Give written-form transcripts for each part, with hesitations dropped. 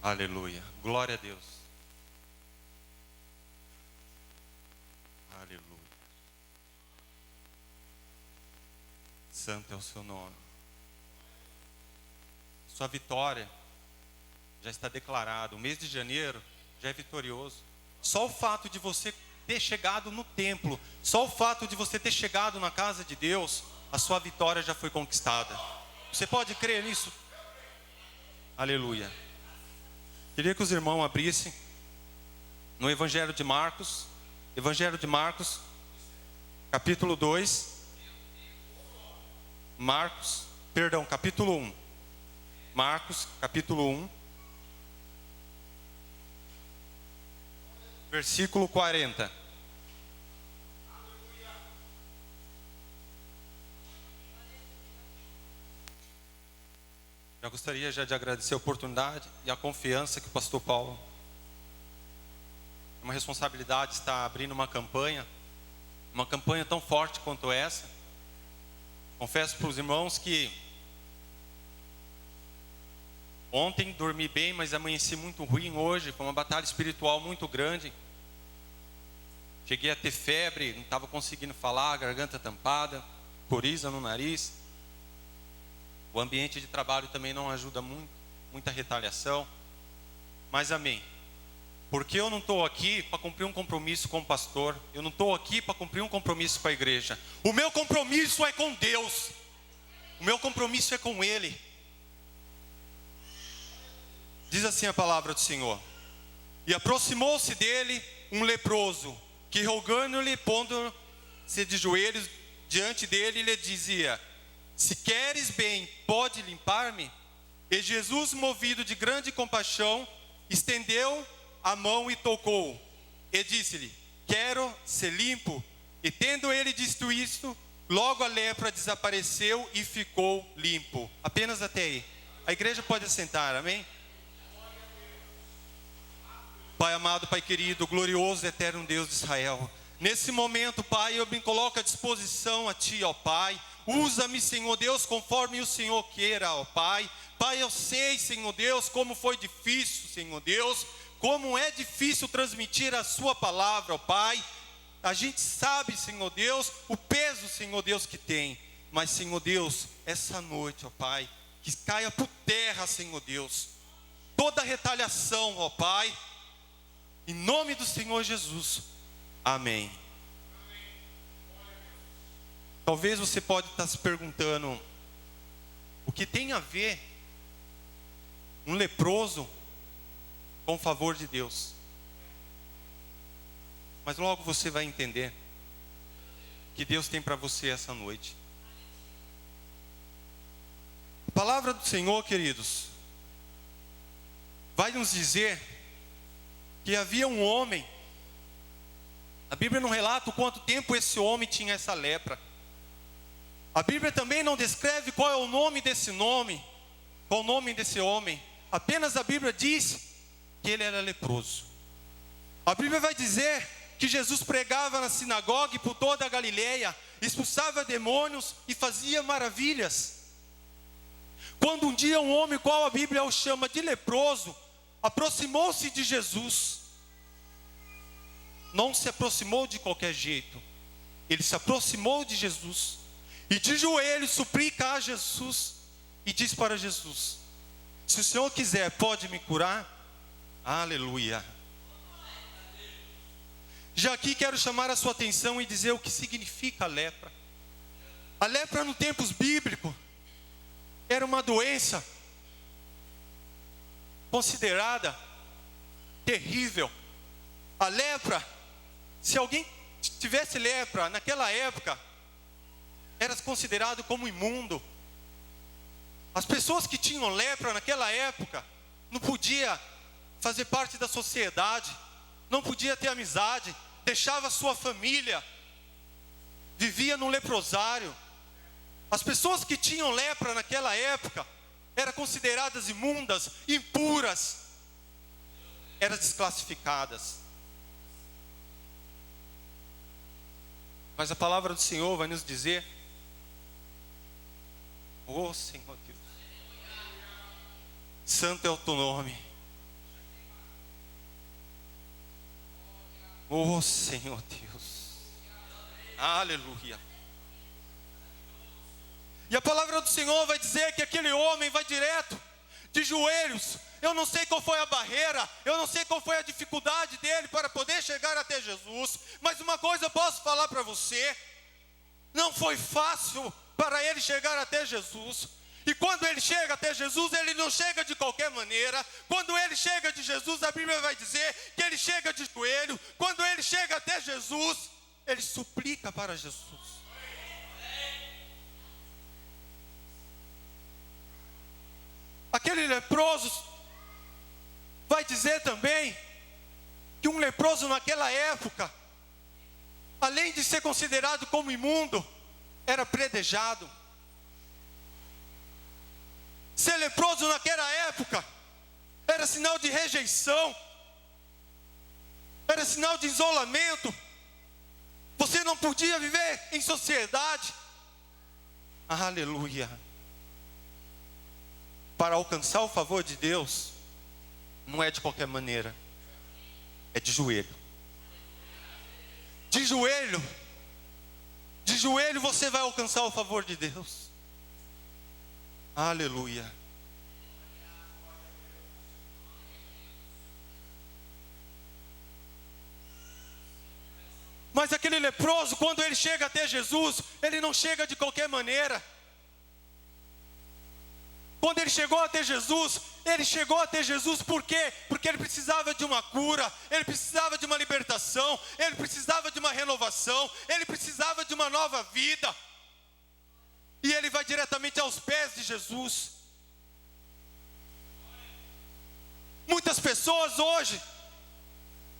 Aleluia. Glória a Deus. Aleluia. Santo é o seu nome. Sua vitória já está declarada. O mês de janeiro já é vitorioso. Só o fato de você ter chegado no templo, só o fato de você ter chegado na casa de Deus, a sua vitória já foi conquistada. Você pode crer nisso? Aleluia. Queria que os irmãos abrissem no Evangelho de Marcos, capítulo 2, capítulo 1. Marcos, capítulo 1, versículo 40. Já gostaria de agradecer a oportunidade e a confiança que o pastor Paulo, é uma responsabilidade estar abrindo uma campanha tão forte quanto essa. Confesso para os irmãos que ontem dormi bem, mas amanheci muito ruim hoje. Foi uma batalha espiritual muito grande. Cheguei a ter febre, não estava conseguindo falar, garganta tampada, coriza no nariz. O ambiente de trabalho também não ajuda muito, muita retaliação. Mas amém. Porque eu não estou aqui para cumprir um compromisso com o pastor. Eu não estou aqui para cumprir um compromisso com a igreja. O meu compromisso é com Deus. O meu compromisso é com Ele. Diz assim a palavra do Senhor: e aproximou-se dele um leproso, que rogando-lhe, pondo-se de joelhos diante dele, lhe dizia: se queres bem, pode limpar-me? E Jesus, movido de grande compaixão, estendeu a mão e tocou, e disse-lhe: quero ser limpo. E tendo ele dito isto, logo a lepra desapareceu e ficou limpo. Apenas até aí. A igreja pode assentar, amém? Pai amado, Pai querido, glorioso e eterno Deus de Israel, nesse momento, Pai, eu me coloco à disposição a Ti, ó Pai. Usa-me, Senhor Deus, conforme o Senhor queira, ó Pai. Pai, eu sei, Senhor Deus, como foi difícil, Senhor Deus, como é difícil transmitir a Sua palavra, ó Pai. A gente sabe, Senhor Deus, o peso, Senhor Deus, que tem. Mas, Senhor Deus, essa noite, ó Pai, que caia por terra, Senhor Deus, toda retaliação, ó Pai, em nome do Senhor Jesus, amém. Talvez você pode estar se perguntando, o que tem a ver um leproso com o favor de Deus? Mas logo você vai entender que Deus tem para você essa noite. A palavra do Senhor, queridos, vai nos dizer que havia um homem. A Bíblia não relata o quanto tempo esse homem tinha essa lepra. A Bíblia também não descreve qual é o nome desse homem. Apenas a Bíblia diz que ele era leproso. A Bíblia vai dizer que Jesus pregava na sinagoga por toda a Galileia, expulsava demônios e fazia maravilhas. Quando um dia um homem, qual a Bíblia o chama de leproso, aproximou-se de Jesus, não se aproximou de qualquer jeito, ele se aproximou de Jesus, e de joelhos suplica a Jesus, e diz para Jesus: se o Senhor quiser, pode me curar? Aleluia. Já aqui quero chamar a sua atenção e dizer o que significa a lepra. A lepra no tempos bíblicos era uma doença considerada terrível. A lepra, se alguém tivesse lepra naquela época, era considerado como imundo. As pessoas que tinham lepra naquela época não podia fazer parte da sociedade, não podia ter amizade, deixava sua família, vivia no leprosário. As pessoas que tinham lepra naquela época eram consideradas imundas, impuras, eram desclassificadas. Mas a palavra do Senhor vai nos dizer: oh Senhor Deus, santo é o teu nome. Oh Senhor Deus, aleluia. E a palavra do Senhor vai dizer que aquele homem vai direto, de joelhos. Eu não sei qual foi a barreira, eu não sei qual foi a dificuldade dele para poder chegar até Jesus, mas uma coisa eu posso falar para você: não foi fácil para ele chegar até Jesus. E quando ele chega até Jesus, ele não chega de qualquer maneira. Quando ele chega de Jesus, a Bíblia vai dizer que ele chega de joelho. Quando ele chega até Jesus, ele suplica para Jesus. Aquele leproso vai dizer também que um leproso naquela época, além de ser considerado como imundo, era predejado. Ser leproso naquela época era sinal de rejeição, era sinal de isolamento. Você não podia viver em sociedade. Aleluia. Para alcançar o favor de Deus, não é de qualquer maneira, é de joelho. De joelho, de joelho você vai alcançar o favor de Deus. Aleluia. Mas aquele leproso, quando ele chega até Jesus, ele não chega de qualquer maneira. Quando ele chegou até Jesus por quê? Porque ele precisava de uma cura, ele precisava de uma libertação, ele precisava de uma renovação, ele precisava de uma nova vida. E ele vai diretamente aos pés de Jesus. Muitas pessoas hoje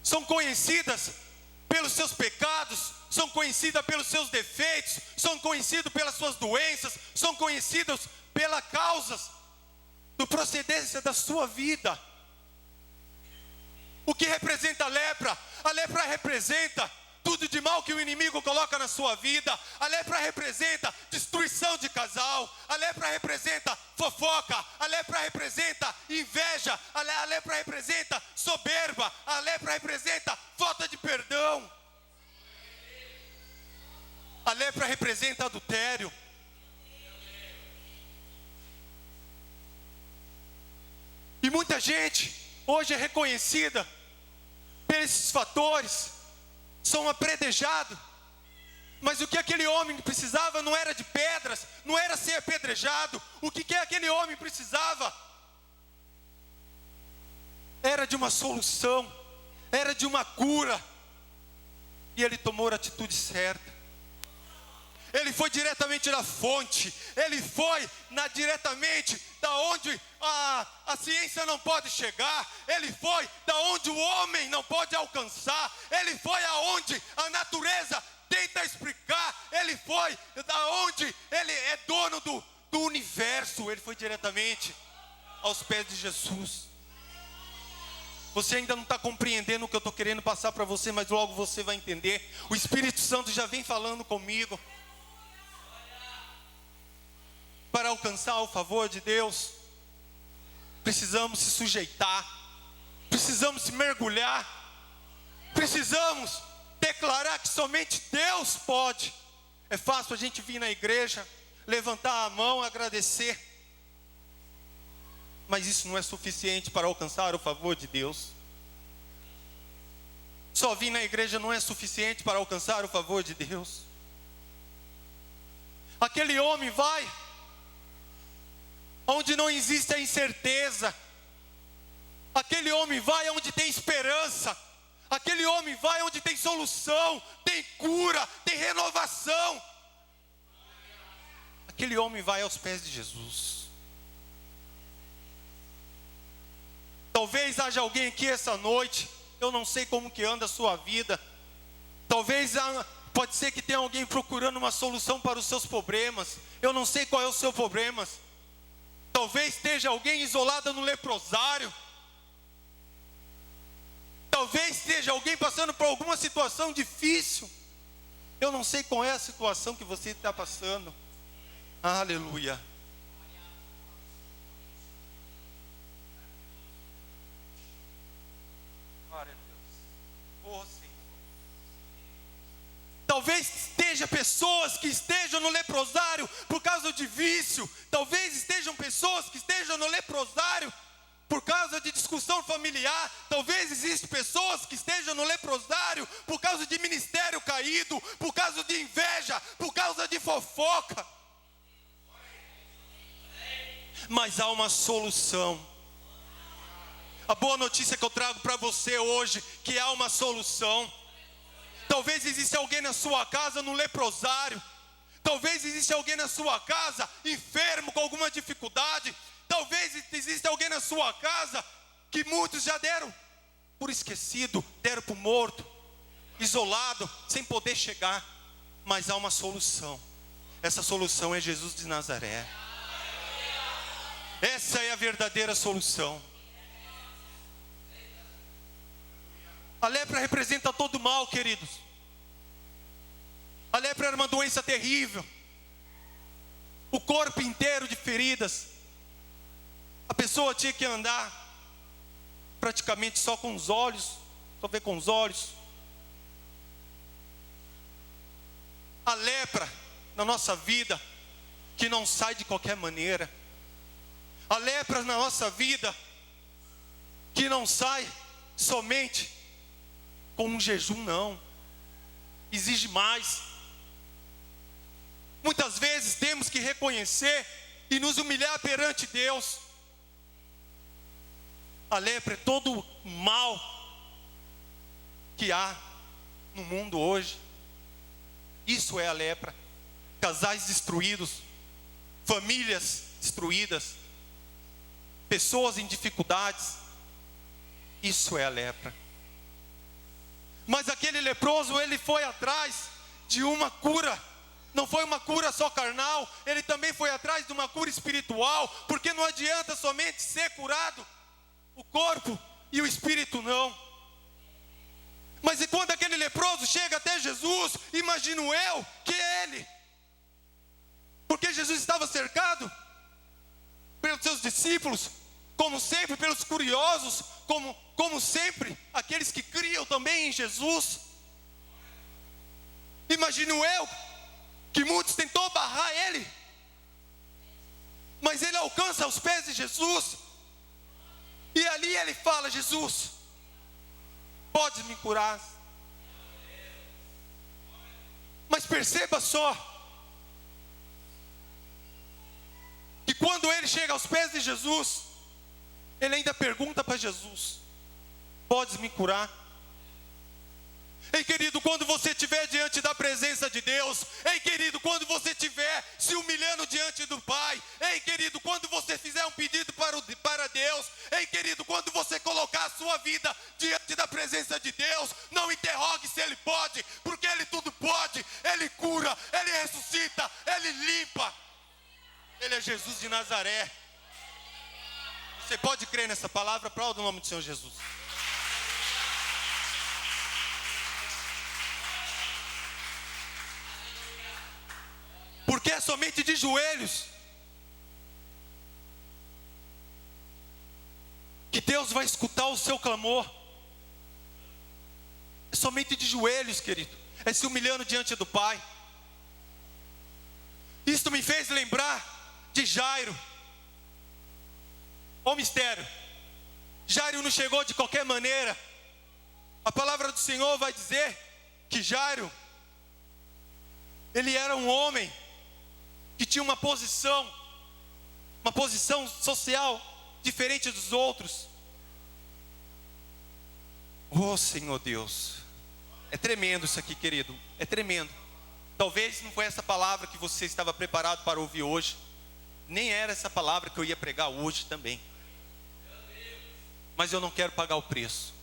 são conhecidas pelos seus pecados, são conhecidas pelos seus defeitos, são conhecidas pelas suas doenças, são conhecidas pelas causas do procedência da sua vida. O que representa a lepra? A lepra representa tudo de mal que o inimigo coloca na sua vida. A lepra representa destruição de casal. A lepra representa fofoca. A lepra representa inveja. A lepra representa soberba. A lepra representa falta de perdão. A lepra representa adultério. E muita gente hoje é reconhecida por esses fatores, são apedrejados. Mas o que aquele homem precisava não era de pedras, não era ser apedrejado. O que aquele homem precisava era de uma solução, era de uma cura. E ele tomou a atitude certa. Ele foi diretamente na fonte. Ele foi diretamente da onde a ciência não pode chegar. Ele foi da onde o homem não pode alcançar. Ele foi aonde a natureza tenta explicar. Ele foi da onde ele é dono do universo. Ele foi diretamente aos pés de Jesus. Você ainda não está compreendendo o que eu estou querendo passar para você, mas logo você vai entender. O Espírito Santo já vem falando comigo. Para alcançar o favor de Deus, precisamos se sujeitar, precisamos se mergulhar, precisamos declarar que somente Deus pode. É fácil a gente vir na igreja, levantar a mão, agradecer, mas isso não é suficiente para alcançar o favor de Deus. Só vir na igreja não é suficiente para alcançar o favor de Deus. Aquele homem vai onde não existe a incerteza. Aquele homem vai onde tem esperança. Aquele homem vai onde tem solução, tem cura, tem renovação. Aquele homem vai aos pés de Jesus. Talvez haja alguém aqui essa noite, eu não sei como que anda a sua vida. Talvez pode ser que tenha alguém procurando uma solução para os seus problemas. Eu não sei qual é o seu problema. Talvez esteja alguém isolado no leprosário. Talvez esteja alguém passando por alguma situação difícil. Eu não sei qual é a situação que você está passando. Aleluia. Glória a Deus. Oh, Senhor. Talvez esteja pessoas que estejam no leprosário por causa de vício. Talvez estejam pessoas que estejam no leprosário por causa de discussão familiar. Talvez existam pessoas que estejam no leprosário por causa de ministério caído, por causa de inveja, por causa de fofoca. Mas há uma solução. A boa notícia que eu trago para você hoje, que há uma solução. Talvez exista alguém na sua casa no leprosário. Talvez exista alguém na sua casa enfermo com alguma dificuldade. Talvez exista alguém na sua casa que muitos já deram por esquecido, deram por morto, isolado, sem poder chegar. Mas há uma solução. Essa solução é Jesus de Nazaré. Essa é a verdadeira solução. A lepra representa todo o mal, queridos. A lepra era uma doença terrível. O corpo inteiro de feridas. A pessoa tinha que andar praticamente só com os olhos, só ver com os olhos. A lepra na nossa vida, que não sai de qualquer maneira. A lepra na nossa vida, que não sai somente com um jejum, não. Exige mais. Muitas vezes temos que reconhecer e nos humilhar perante Deus. A lepra é todo o mal que há no mundo hoje. Isso é a lepra. Casais destruídos, famílias destruídas, pessoas em dificuldades. Isso é a lepra. Mas aquele leproso, ele foi atrás de uma cura. Não foi uma cura só carnal, ele também foi atrás de uma cura espiritual. Porque não adianta somente ser curado o corpo e o espírito não. Mas e quando aquele leproso chega até Jesus, imagino eu que é ele. Porque Jesus estava cercado pelos seus discípulos, como sempre, pelos curiosos, como sempre, aqueles que criam também em Jesus. Imagino eu que muitos tentou barrar ele, mas ele alcança os pés de Jesus, e ali ele fala: Jesus, pode me curar. Mas perceba só, que quando ele chega aos pés de Jesus, ele ainda pergunta para Jesus: podes me curar? Ei, querido, quando você estiver diante da presença de Deus, ei, querido, quando você estiver se humilhando diante do Pai, ei, querido, quando você fizer um pedido para Deus, ei, querido, quando você colocar a sua vida diante da presença de Deus, não interrogue se Ele pode, porque Ele tudo pode. Ele cura, Ele ressuscita, Ele limpa. Ele é Jesus de Nazaré. Você pode crer nessa palavra? Aplauda o nome do Senhor Jesus. Porque é somente de joelhos que Deus vai escutar o seu clamor. É somente de joelhos, querido. É se humilhando diante do Pai. Isto me fez lembrar de Jairo. Ó mistério. Jairo não chegou de qualquer maneira. A palavra do Senhor vai dizer que Jairo, ele era um homem que tinha uma posição social diferente dos outros. Oh, Senhor Deus, é tremendo isso aqui, querido, é tremendo. Talvez não foi essa palavra que você estava preparado para ouvir hoje, nem era essa palavra que eu ia pregar hoje também, mas eu não quero pagar o preço.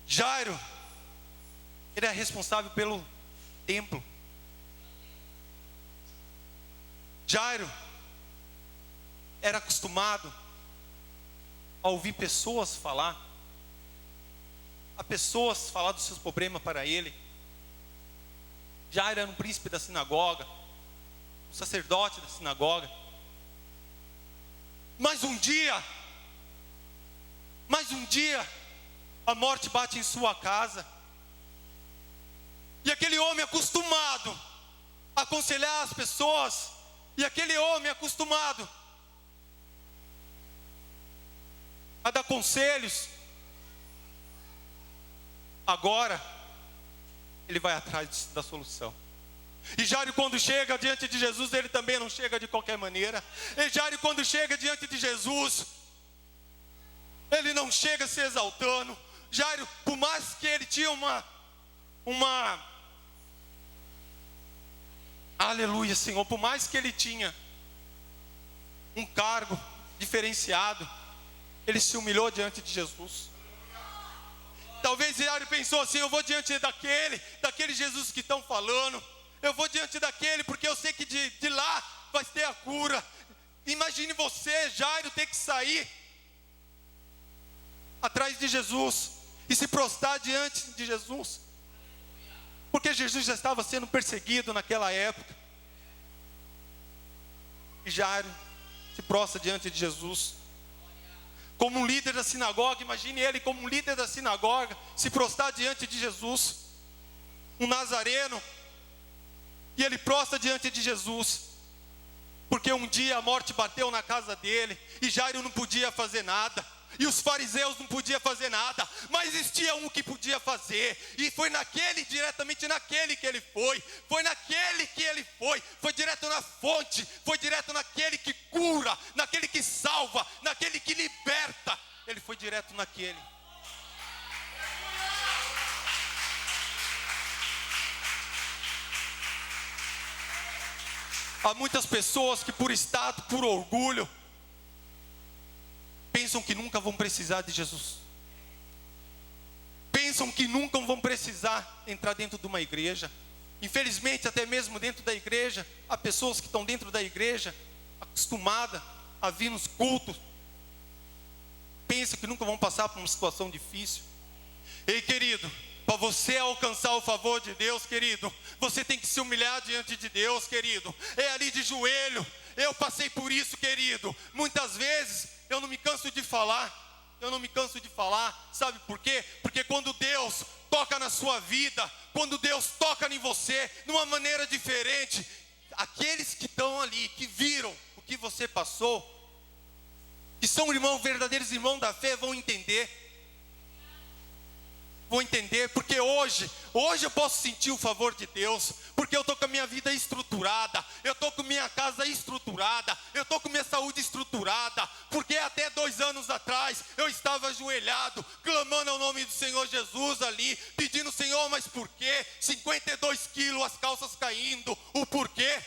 Jairo, ele é responsável pelo templo. Jairo era acostumado a ouvir pessoas falar, a pessoas falar dos seus problemas para ele. Jairo era um príncipe da sinagoga, um sacerdote da sinagoga. Mas um dia, a morte bate em sua casa. E aquele homem acostumado a aconselhar as pessoas, e aquele homem acostumado a dar conselhos, agora ele vai atrás da solução. E Jairo, quando chega diante de Jesus, ele também não chega de qualquer maneira. E Jairo, quando chega diante de Jesus, ele não chega se exaltando. Jairo, por mais que ele tinha aleluia, Senhor, por mais que ele tinha um cargo diferenciado, ele se humilhou diante de Jesus. Talvez Jairo pensou assim: eu vou diante daquele Jesus que estão falando, eu vou diante daquele, porque eu sei que de lá vai ter a cura. Imagine você, Jairo, ter que sair atrás de Jesus e se prostrar diante de Jesus, porque Jesus já estava sendo perseguido naquela época. E Jairo se prostra diante de Jesus como um líder da sinagoga. Imagine ele como um líder da sinagoga se prostrar diante de Jesus, um nazareno, e ele prostra diante de Jesus, porque um dia a morte bateu na casa dele, e Jairo não podia fazer nada, e os fariseus não podiam fazer nada, mas existia um que podia fazer, e foi diretamente naquele que ele foi naquele que ele foi direto na fonte, foi direto naquele que cura, naquele que salva, naquele que liberta, ele foi direto naquele. Há muitas pessoas que por estado, por orgulho, pensam que nunca vão precisar de Jesus. Pensam que nunca vão precisar entrar dentro de uma igreja. Infelizmente, até mesmo dentro da igreja, há pessoas que estão dentro da igreja, acostumadas a vir nos cultos, pensam que nunca vão passar por uma situação difícil. Ei, querido, para você alcançar o favor de Deus, querido, você tem que se humilhar diante de Deus, querido. É ali de joelho. Eu passei por isso, querido. Muitas vezes eu não me canso de falar. Sabe por quê? Porque quando Deus toca na sua vida, quando Deus toca em você, de uma maneira diferente, aqueles que estão ali, que viram o que você passou, que são verdadeiros irmãos da fé, vão entender, porque hoje eu posso sentir o favor de Deus, porque eu estou com a minha vida estruturada, eu estou com minha casa estruturada, eu estou com minha saúde estruturada, porque até 2 anos atrás eu estava ajoelhado, clamando ao nome do Senhor Jesus ali, pedindo: Senhor, mas por quê? 52 quilos, as calças caindo, o porquê?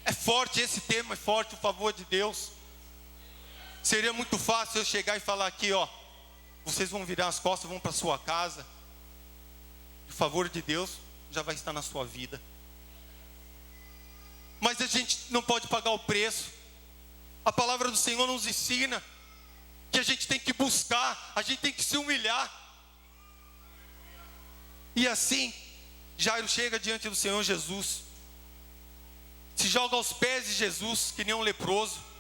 É forte esse tema, é forte o favor de Deus. Seria muito fácil eu chegar e falar aqui, ó, vocês vão virar as costas, vão para sua casa, o favor de Deus já vai estar na sua vida. Mas a gente não pode pagar o preço. A palavra do Senhor nos ensina que a gente tem que buscar, a gente tem que se humilhar. E assim, Jairo chega diante do Senhor Jesus, se joga aos pés de Jesus que nem um leproso,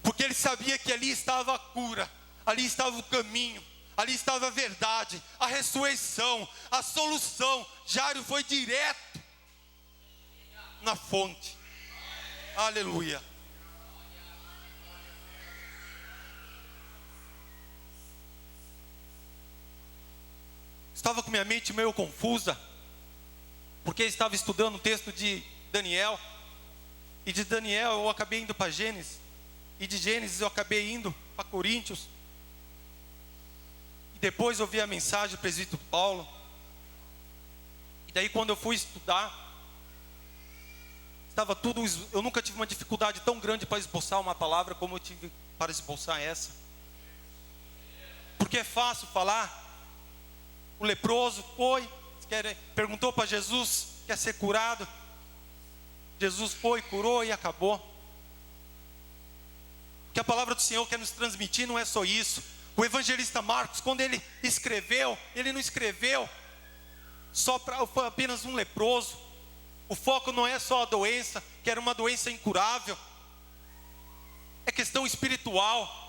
porque ele sabia que ali estava a cura, ali estava o caminho, ali estava a verdade, a ressurreição, a solução. Jairo foi direto na fonte. Aleluia. Estava com minha mente meio confusa, porque estava estudando o texto de Daniel, e de Daniel eu acabei indo para Gênesis, e de Gênesis eu acabei indo para Coríntios, e depois eu vi a mensagem do presbítero Paulo, e daí quando eu fui estudar, estava tudo, eu nunca tive uma dificuldade tão grande para esboçar uma palavra como eu tive para esboçar essa, porque é fácil falar. O leproso foi, perguntou para Jesus, quer ser curado? Jesus foi, curou e acabou. O que a palavra do Senhor quer nos transmitir não é só isso. O evangelista Marcos, quando ele escreveu, ele não escreveu só para apenas um leproso. O foco não é só a doença, que era uma doença incurável, é questão espiritual.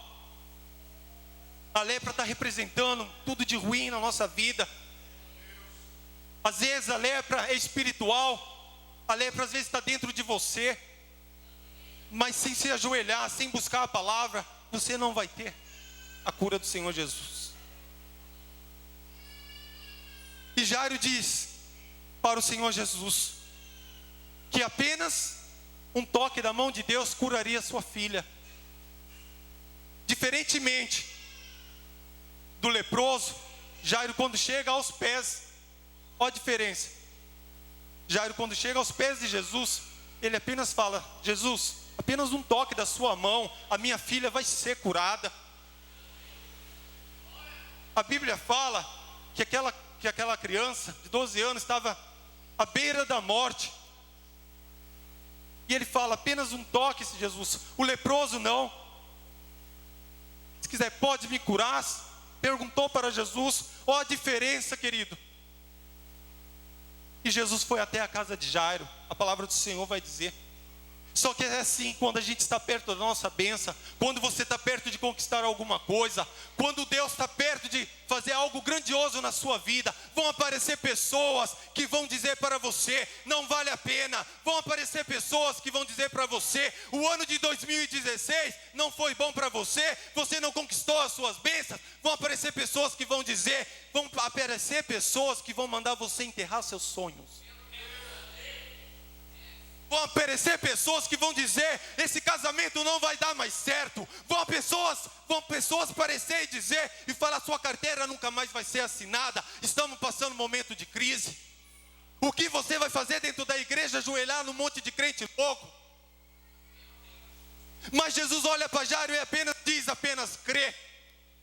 A lepra está representando tudo de ruim na nossa vida. Às vezes a lepra é espiritual, a lepra às vezes está dentro de você, mas sem se ajoelhar, sem buscar a palavra, você não vai ter a cura do Senhor Jesus. E Jairo diz para o Senhor Jesus que apenas um toque da mão de Deus curaria sua filha. Diferentemente do leproso, Jairo, quando chega aos pés, olha a diferença. Jairo, quando chega aos pés de Jesus, ele apenas fala: Jesus, apenas um toque da sua mão, a minha filha vai ser curada. A Bíblia fala que aquela criança de 12 anos estava à beira da morte. E ele fala: apenas um toque, Jesus. O leproso não. Se quiser, pode me curar? Perguntou para Jesus. Olha a diferença, querido. E Jesus foi até a casa de Jairo. A palavra do Senhor vai dizer. Só que é assim, quando a gente está perto da nossa bênção, quando você está perto de conquistar alguma coisa, quando Deus está perto de fazer algo grandioso na sua vida, vão aparecer pessoas que vão dizer para você: não vale a pena. Vão aparecer pessoas que vão dizer para você: o ano de 2016 não foi bom para você, você não conquistou as suas bênçãos. Vão aparecer pessoas que vão dizer, vão aparecer pessoas que vão mandar você enterrar seus sonhos. Vão aparecer pessoas que vão dizer: esse casamento não vai dar mais certo. Vão pessoas aparecer e dizer e falar: sua carteira nunca mais vai ser assinada. Estamos passando um momento de crise. O que você vai fazer dentro da igreja? Ajoelhar num monte de crente louco? Mas Jesus olha para Jairo e apenas crê.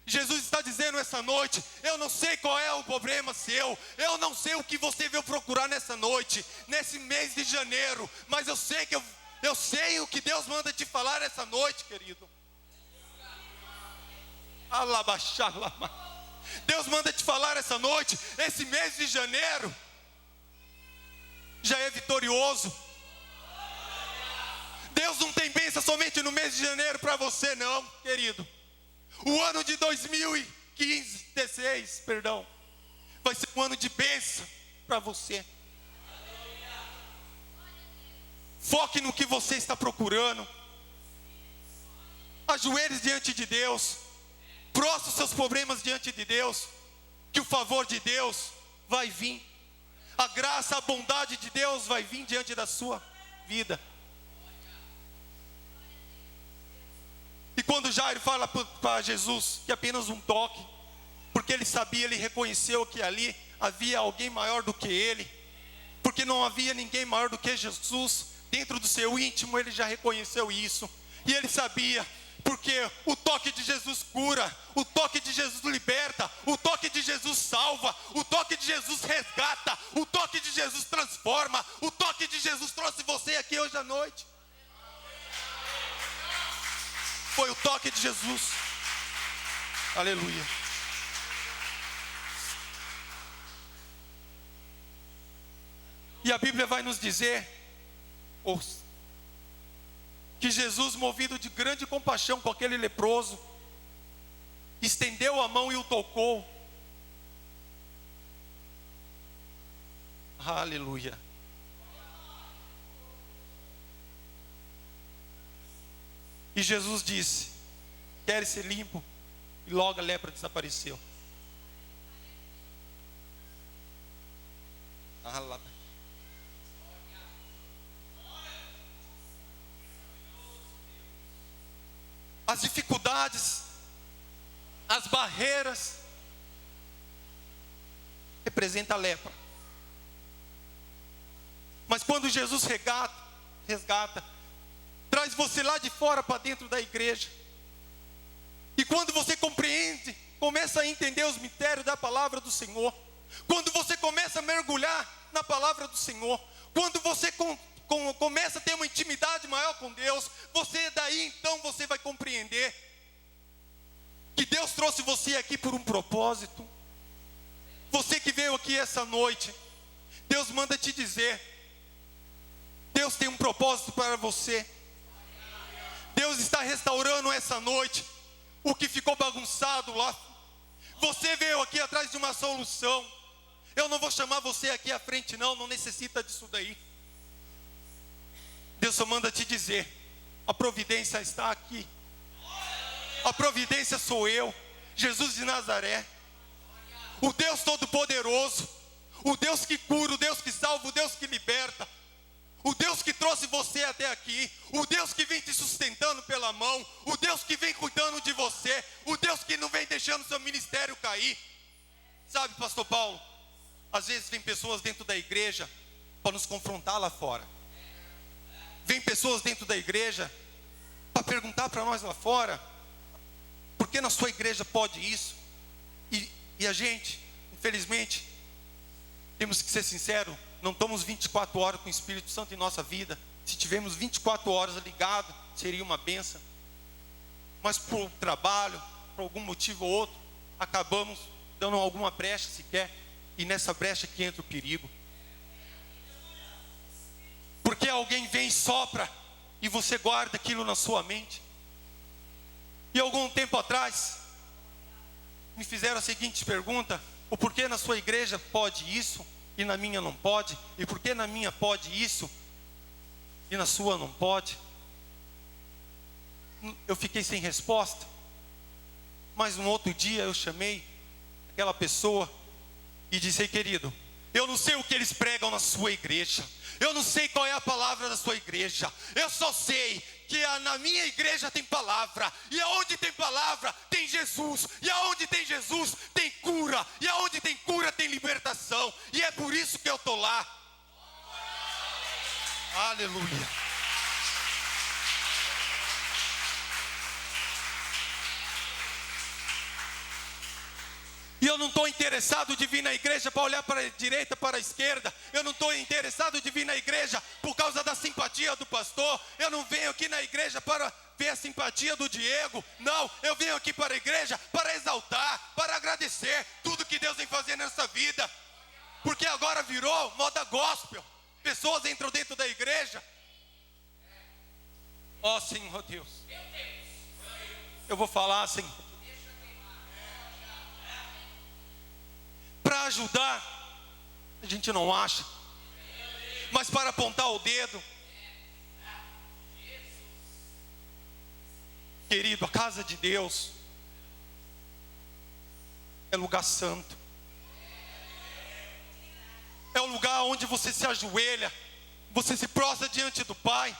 Jesus está dizendo essa noite: eu não sei qual é o problema seu, eu não sei o que você veio procurar nessa noite, nesse mês de janeiro, mas eu sei que eu sei o que Deus manda te falar essa noite, querido. Deus manda te falar essa noite: esse mês de janeiro já é vitorioso. Deus não tem bênção somente no mês de janeiro para você, não, querido. O ano de 2016, vai ser um ano de bênção para você. Foque no que você está procurando. Ajoelhe diante de Deus. Prostre os seus problemas diante de Deus, que o favor de Deus vai vir. A graça, a bondade de Deus vai vir diante da sua vida. E quando Jairo fala para Jesus que apenas um toque, porque ele sabia, ele reconheceu que ali havia alguém maior do que ele, porque não havia ninguém maior do que Jesus, dentro do seu íntimo ele já reconheceu isso, e ele sabia, porque o toque de Jesus cura, o toque de Jesus liberta, o toque de Jesus salva, o toque de Jesus resgata, o toque de Jesus transforma, o toque de Jesus trouxe você aqui hoje à noite. Foi o toque de Jesus. Aleluia. E a Bíblia vai nos dizer que Jesus, movido de grande compaixão com aquele leproso, estendeu a mão e o tocou. Aleluia. E Jesus disse: quer ser limpo? E logo a lepra desapareceu. As dificuldades, as barreiras, representa a lepra. Mas quando Jesus resgata, traz você lá de fora para dentro da igreja. E quando você compreende, começa a entender os mistérios da palavra do Senhor, quando você começa a mergulhar na palavra do Senhor, quando você começa a ter uma intimidade maior com Deus, daí então você vai compreender que Deus trouxe você aqui por um propósito. Você que veio aqui essa noite, Deus manda te dizer: Deus tem um propósito para você. Deus está restaurando essa noite o que ficou bagunçado lá. Você veio aqui atrás de uma solução. Eu não vou chamar você aqui à frente, não necessita disso daí. Deus só manda te dizer: a providência está aqui. A providência sou eu, Jesus de Nazaré, o Deus Todo-Poderoso, o Deus que cura, o Deus que salva, o Deus que liberta, o Deus que trouxe você até aqui, o Deus que vem te sustentando pela mão, o Deus que vem cuidando de você, o Deus que não vem deixando seu ministério cair. Sabe, pastor Paulo, às vezes vem pessoas dentro da igreja para nos confrontar lá fora. Vem pessoas dentro da igreja para perguntar para nós lá fora: por que na sua igreja pode isso? E a gente, infelizmente, temos que ser sinceros, não estamos 24 horas com o Espírito Santo em nossa vida. Se tivermos 24 horas ligado, seria uma bênção. Mas por trabalho, por algum motivo ou outro, acabamos dando alguma brecha sequer. E nessa brecha que entra o perigo. Porque alguém vem e sopra, e você guarda aquilo na sua mente. E algum tempo atrás, me fizeram a seguinte pergunta: o porquê na sua igreja pode isso e na minha não pode? E por que na minha pode isso e na sua não pode? Eu fiquei sem resposta. Mas um outro dia eu chamei aquela pessoa e disse: querido, eu não sei o que eles pregam na sua igreja, eu não sei qual é a palavra da sua igreja, eu só sei que na minha igreja tem palavra, e aonde tem palavra tem Jesus, e aonde tem Jesus tem cura, e aonde tem cura tem libertação, e é por isso que eu estou lá. Aleluia. E eu não estou interessado de vir na igreja para olhar para a direita, para a esquerda. Eu não estou interessado de vir na igreja por causa da simpatia do pastor. Eu não venho aqui na igreja para ver a simpatia do Diego. Não, eu venho aqui para a igreja para exaltar, para agradecer tudo que Deus vem fazendo nessa vida. Porque agora virou moda gospel. Pessoas entram dentro da igreja. Ó Senhor Deus, eu vou falar, Senhor. Para ajudar, a gente não acha. Mas para apontar o dedo, querido, a casa de Deus é lugar santo. É o lugar onde você se ajoelha, você se prostra diante do Pai.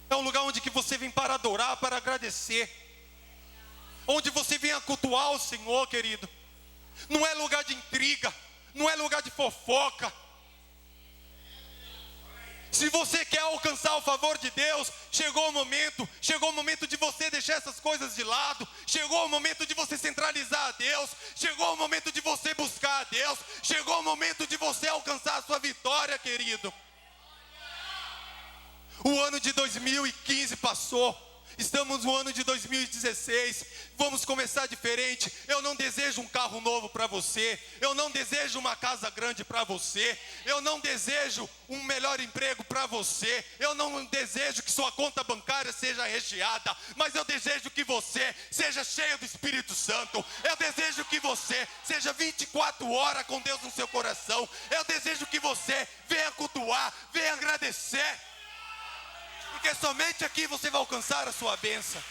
É um lugar onde que você vem para adorar, para agradecer. Onde você vem a cultuar o Senhor, querido. Não é lugar de intriga, não é lugar de fofoca. Se você quer alcançar o favor de Deus, chegou o momento de você deixar essas coisas de lado. Chegou o momento de você centralizar a Deus. Chegou o momento de você buscar a Deus. Chegou o momento de você alcançar a sua vitória, querido. O ano de 2015 passou. Estamos no ano de 2016, vamos começar diferente. Eu não desejo um carro novo para você, eu não desejo uma casa grande para você, eu não desejo um melhor emprego para você, eu não desejo que sua conta bancária seja recheada, mas eu desejo que você seja cheio do Espírito Santo. Eu desejo que você seja 24 horas com Deus no seu coração. Eu desejo que você venha cultuar, venha agradecer. Porque somente aqui você vai alcançar a sua bênção.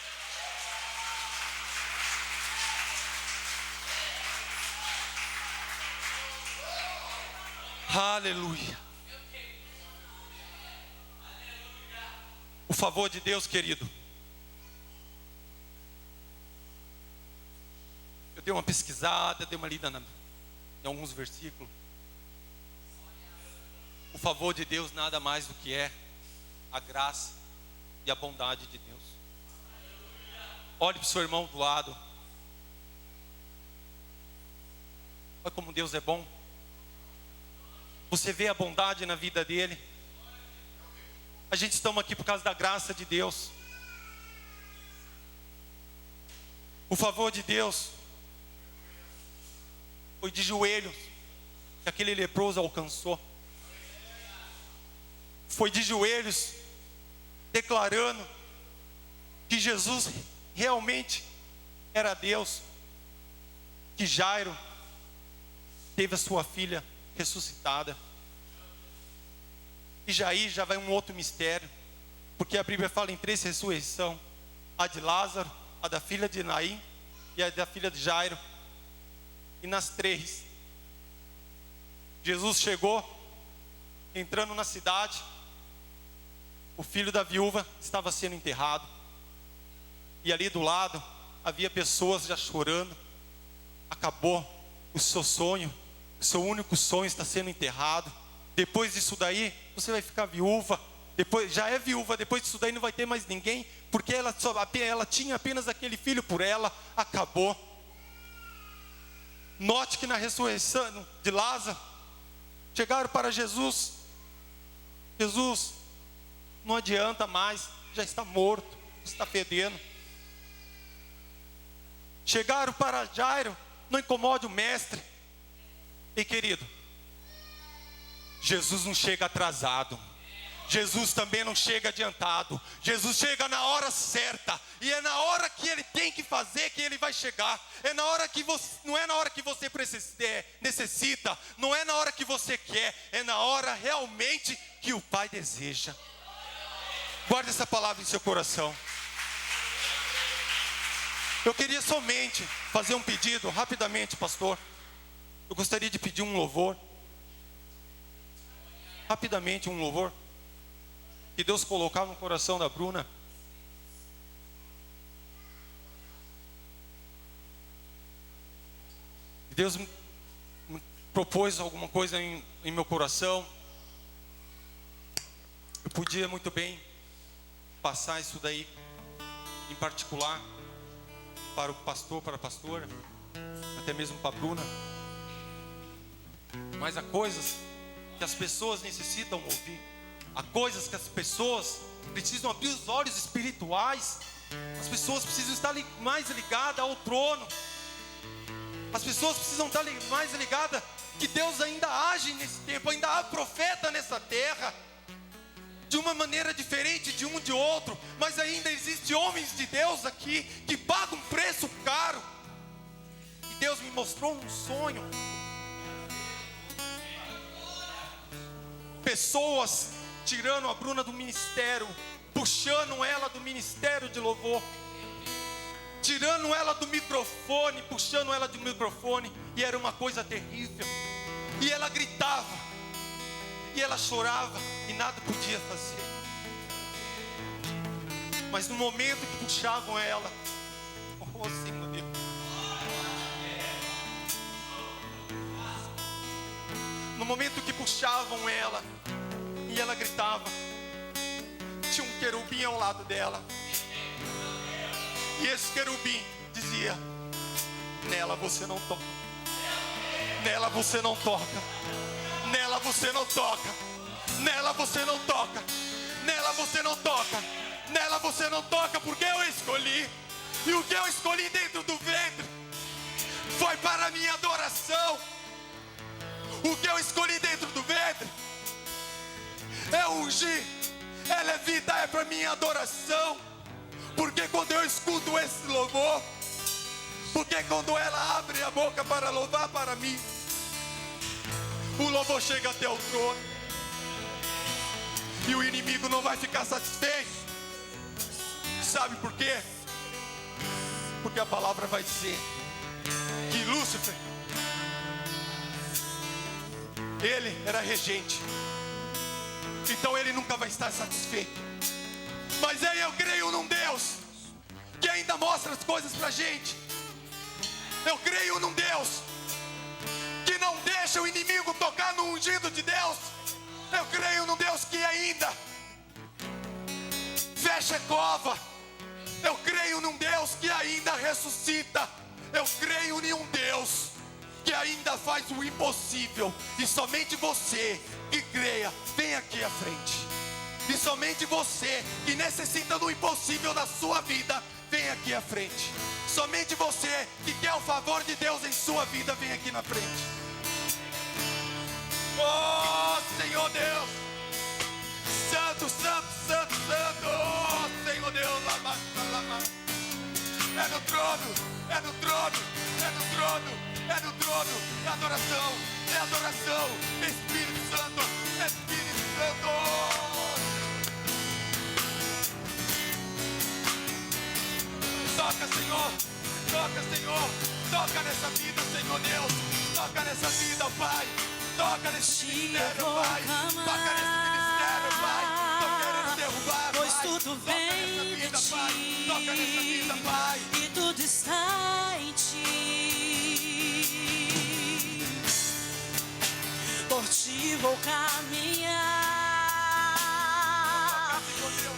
Aleluia. O favor de Deus, querido. Eu dei uma pesquisada, dei uma lida em alguns versículos. O favor de Deus nada mais do que é a graça e a bondade de Deus. Olhe para o seu irmão do lado. Olha como Deus é bom. Você vê a bondade na vida dele. A gente estamos aqui por causa da graça de Deus. O favor de Deus foi de joelhos que aquele leproso alcançou. Foi de joelhos declarando que Jesus realmente era Deus, que Jairo teve a sua filha ressuscitada. E Jair já vai um outro mistério, porque a Bíblia fala em 3 ressurreições: a de Lázaro, a da filha de Naim e a da filha de Jairo. E nas 3, Jesus chegou, entrando na cidade, o filho da viúva estava sendo enterrado, e ali do lado havia pessoas já chorando. Acabou o seu sonho, o seu único sonho está sendo enterrado. Depois disso daí, você vai ficar viúva. Depois, já é viúva, depois disso daí não vai ter mais ninguém, porque ela tinha apenas aquele filho por ela. Acabou. Note que na ressurreição de Lázaro, chegaram para Jesus: Jesus, não adianta mais, já está morto, está fedendo. Chegaram para Jairo: não incomode o mestre. Ei, querido, Jesus não chega atrasado, Jesus também não chega adiantado. Jesus chega na hora certa, e é na hora que Ele tem que fazer que Ele vai chegar. É na hora que você, não é na hora que você necessita, não é na hora que você quer, é na hora realmente que o Pai deseja. Guarde essa palavra em seu coração. Eu queria somente fazer um pedido, rapidamente, pastor. Eu gostaria de pedir um louvor. Rapidamente, um louvor que Deus colocava no coração da Bruna. Deus me propôs alguma coisa em meu coração. Eu podia muito bem passar isso daí em particular para o pastor, para a pastora, até mesmo para a Bruna. Mas há coisas que as pessoas necessitam ouvir. Há coisas que as pessoas precisam abrir os olhos espirituais. As pessoas precisam estar mais ligadas ao trono. As pessoas precisam estar mais ligadas que Deus ainda age nesse tempo, ainda há profeta nessa terra, de uma maneira diferente de um de outro, mas ainda existem homens de Deus aqui que pagam um preço caro. E Deus me mostrou um sonho. Pessoas tirando a Bruna do ministério, puxando ela do ministério de louvor, tirando ela do microfone, puxando ela do microfone, e era uma coisa terrível. E ela gritava, e ela chorava, e nada podia fazer. Mas no momento que puxavam ela, oh Senhor Deus, no momento que puxavam ela e ela gritava, tinha um querubim ao lado dela. E esse querubim dizia: nela você não toca, nela você não toca, nela você não toca, nela você não toca, nela você não toca, nela você não toca, porque eu escolhi. E o que eu escolhi dentro do ventre foi para a minha adoração. O que eu escolhi dentro do ventre é ungir, é levita, é para minha adoração. Porque quando eu escuto esse louvor, porque quando ela abre a boca para louvar para mim, o louvor chega até o trono, e o inimigo não vai ficar satisfeito. Sabe por quê? Porque a palavra vai dizer que Lúcifer, ele era regente, então ele nunca vai estar satisfeito. Mas aí eu creio num Deus que ainda mostra as coisas pra gente. Eu creio num Deus que não deixa o inimigo tocar no ungido de Deus. Eu creio num Deus que ainda fecha a cova. Eu creio num Deus que ainda ressuscita. Eu creio em um Deus que ainda faz o impossível. E somente você que creia, vem aqui à frente. E somente você que necessita do impossível da sua vida, vem aqui à frente. Somente você que quer o favor de Deus em sua vida, vem aqui na frente. Oh Senhor Deus, Santo, Santo, Santo, Santo, oh Senhor Deus, trono, é no trono, é no trono, é no trono. É adoração, é adoração. Espírito Santo, Espírito Santo. Toca, Senhor, toca, Senhor, toca nessa vida, Senhor Deus, toca nessa vida, Pai, toca nesse ministério, Pai, toca nesse ministério, Pai, tô querendo derrubar, Pai, pois tudo toca vem nessa vida, de ti, Pai, toca nessa vida, Pai, e tudo está em ti. Por ti vou caminhar,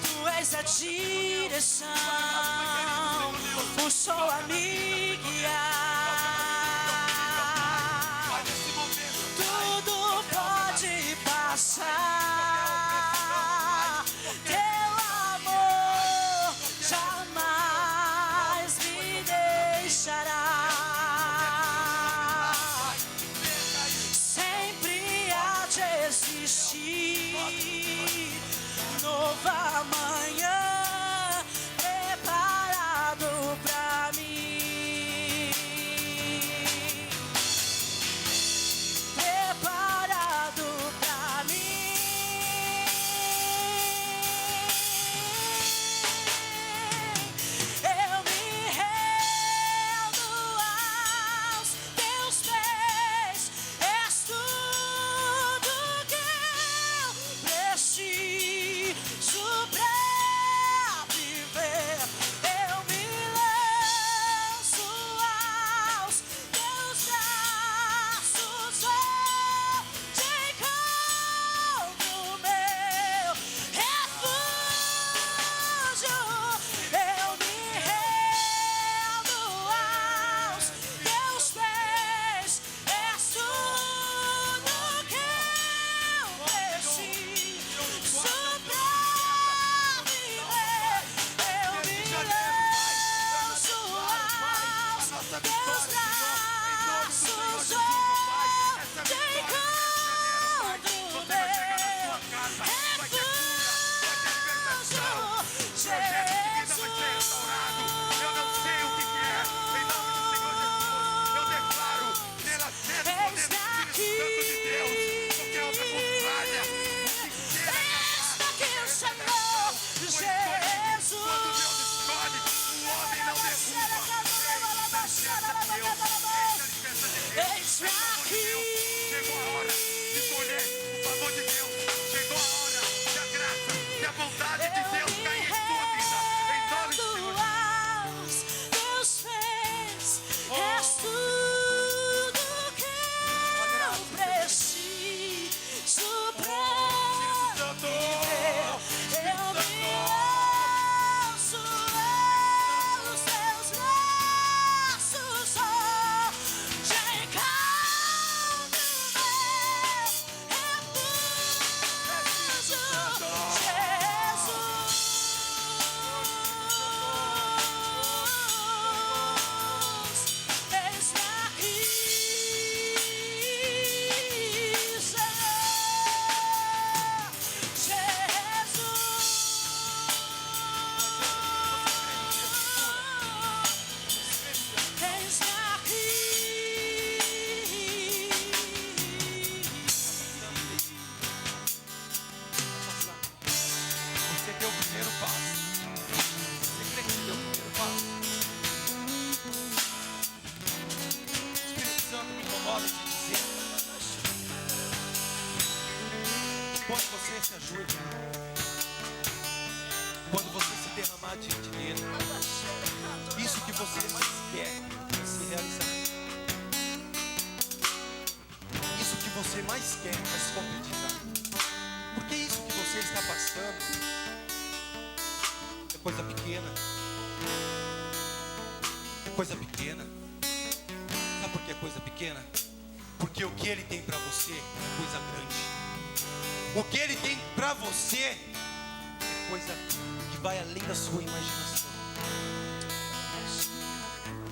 tu és a direção, puxou a me guiar. Tudo pode passar, teu amor jamais me deixará. Nova manhã preparado pra mim, preparado pra mim. Eu me rendo aos teus pés, és tudo que eu preciso pra viver. Eu me lanço aos teus braços, onde encontro meu refúgio. Eu me rendo aos teus pés, és tudo que eu preciso pra viver. Eu me lanço aos teus braços, onde encontro meu refúgio. Você deu o primeiro passo. Você crê que deu o primeiro passo? O Espírito Santo me incomoda de dizer: quando você se ajoelha, quando você se derramar diante dele, isso que você mais quer se realizar, isso que você mais quer vai se concretizar. Porque isso que você está passando é coisa pequena. É coisa pequena. Sabe por que é coisa pequena? Porque o que ele tem para você é coisa grande. O que ele tem para você é coisa que vai além da sua imaginação.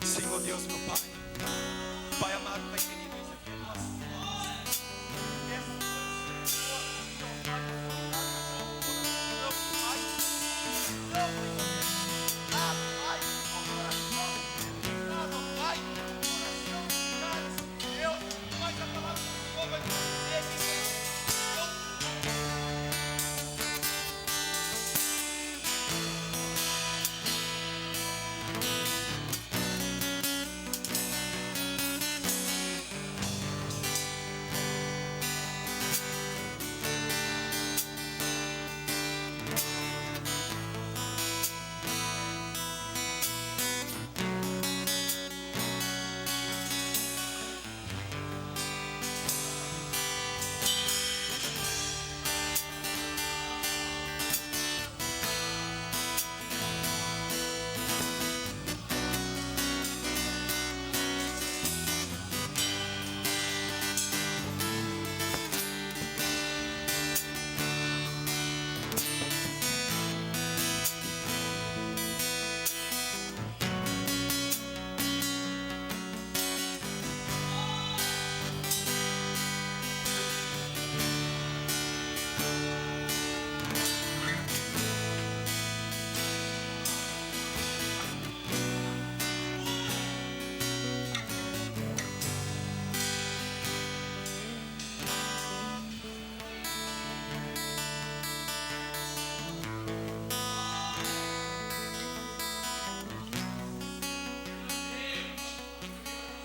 Senhor Deus, meu Pai, Pai amado, Pai querido, isso aqui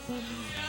por mim.